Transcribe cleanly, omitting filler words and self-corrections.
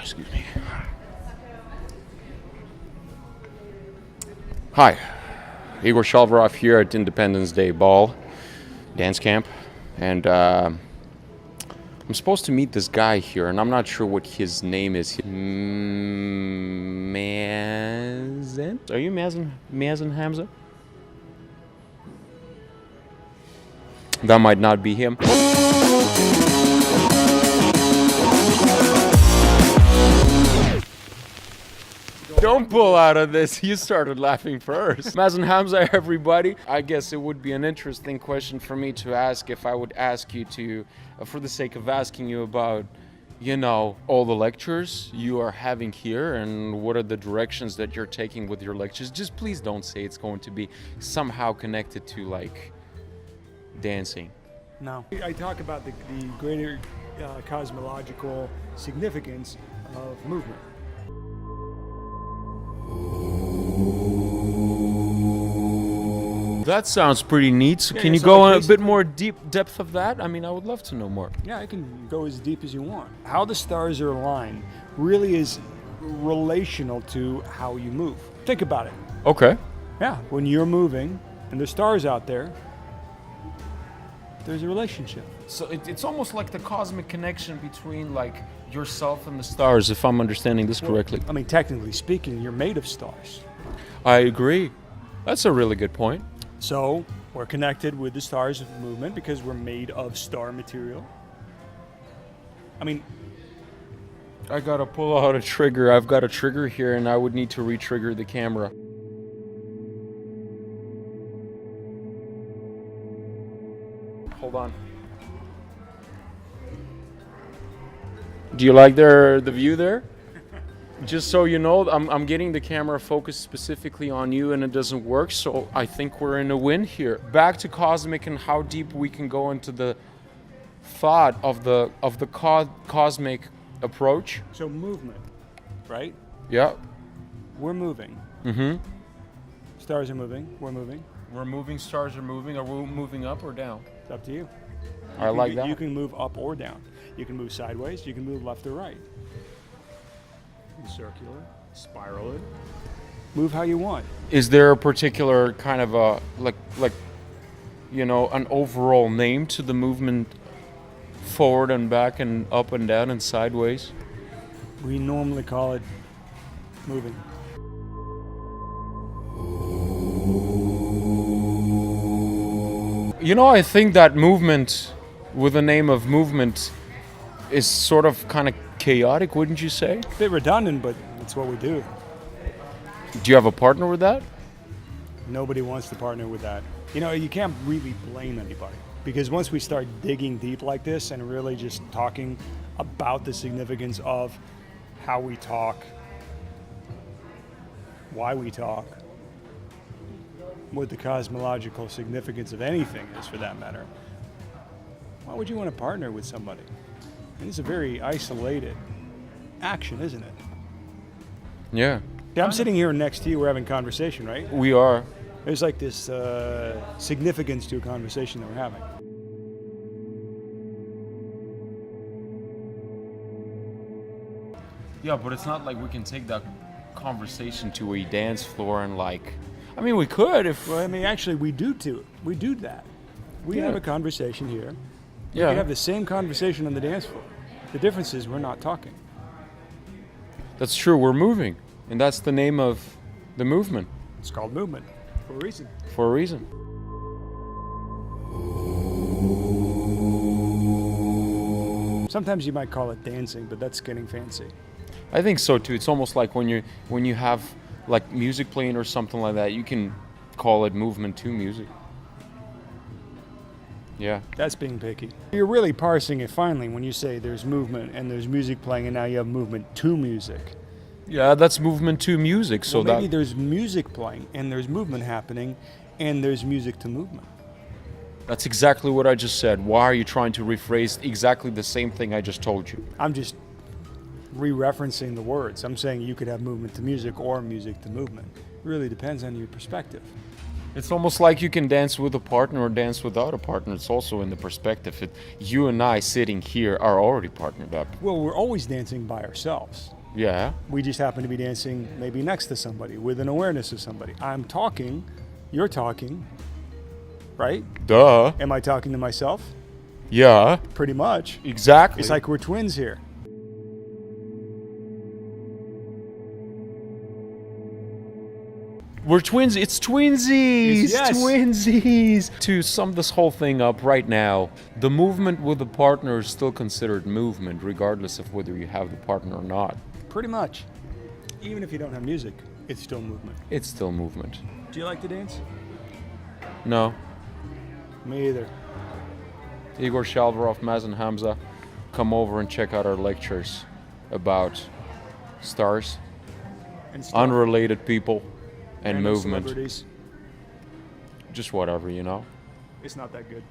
Excuse me. Hi, Egor Shalvarov here at Independence Day Ball Dance Camp, and I'm supposed to meet this guy here, and I'm not sure what his name is. Mazen? Are you Mazen Hamza? That might not be him. Don't pull out of this. You started laughing first. Mazen Hamza, everybody. I guess it would be an interesting question for me to ask if I would ask you to, for the sake of asking you about, you know, all the lectures you are having here and what are the directions that you're taking with your lectures. Just please don't say it's going to be somehow connected to, like, dancing. No. I talk about the greater cosmological significance of movement. That sounds pretty neat. So Yeah, can you so go like on a bit more depth of that? I mean, I would love to know more. Yeah, I can go as deep as you want. How the stars are aligned really is relational to how you move. Think about it. Okay. Yeah, when you're moving and there's stars out there, there's a relationship. So it's almost like the cosmic connection between, like, yourself and the stars, if I'm understanding this correctly. I mean, technically speaking, you're made of stars. I agree. That's a really good point. So we're connected with the stars of movement because we're made of star material. I mean, I gotta pull out a trigger. I've got a trigger here, and I would need to re-trigger the camera. Hold on. Do you like the view there? Just so you know, I'm getting the camera focused specifically on you, and it doesn't work, so I think we're in a win here. Back to cosmic and how deep we can go into the thought of the cosmic approach. so movement, right? Yeah. We're moving. Mm-hmm. Stars are moving. We're moving. We're moving, stars are moving. Are we moving up or down? It's up to you. I like that. You can move up or down. You can move sideways. You can move left or right. Circular, spiral it. Move how you want. Is there a particular kind of a, like, you know, an overall name to the movement forward and back and up and down and sideways? We normally call it moving. You know, I think that movement, with the name of movement, is sort of kind of chaotic, wouldn't you say? A bit redundant, but it's what we do. Do you have a partner with that? Nobody wants to partner with that. You know, you can't really blame anybody because once we start digging deep like this and really just talking about the significance of how we talk, why we talk, what the cosmological significance of anything is for that matter, why would you want to partner with somebody? And it's a very isolated action, isn't it? Yeah. Yeah, I'm sitting here next to you. We're having a conversation, right? We are. There's like this significance to a conversation that we're having. Yeah, but it's not like we can take that conversation to a dance floor and, like, I mean, we could if... Well, I mean, actually, we do that. We Yeah. have a conversation here. We Yeah. could have the same conversation on the dance floor. The difference is we're not talking. That's true, we're moving. And that's the name of the movement, It's called movement for a reason. for a reason. Sometimes you might call it dancing, but that's getting fancy. I think so too. It's almost like when you have, like, music playing or something like that, you can call it movement to music. Yeah. That's being picky. You're really parsing it finally when you say there's movement and there's music playing and now you have movement to music. Yeah, that's movement to music. So Well, maybe that there's music playing and there's movement happening and there's music to movement. that's exactly what I just said. Why are you trying to rephrase exactly the same thing I just told you? I'm just re-referencing the words. I'm saying you could have movement to music or music to movement. It really depends on your perspective. It's almost like you can dance with a partner or dance without a partner. It's also in the perspective. You and I sitting here are already partnered up. Well, we're always dancing by ourselves. Yeah. We just happen to be dancing maybe next to somebody with an awareness of somebody. I'm talking, you're talking, right? Duh. Am I talking to myself? Yeah. Pretty much. Exactly. It's like we're twins here. We're twins. It's twinsies. Yes. Twinsies. To sum this whole thing up right now, the movement with the partner is still considered movement, regardless of whether you have the partner or not. Pretty much. Even if you don't have music, it's still movement. It's still movement. Do you like to dance? No. Me either. Egor Shalvarov, Mazen Hamza, come over and check out our lectures about stars, And stuff. unrelated people, and Random movement. celebrities. Just whatever, you know. It's not that good.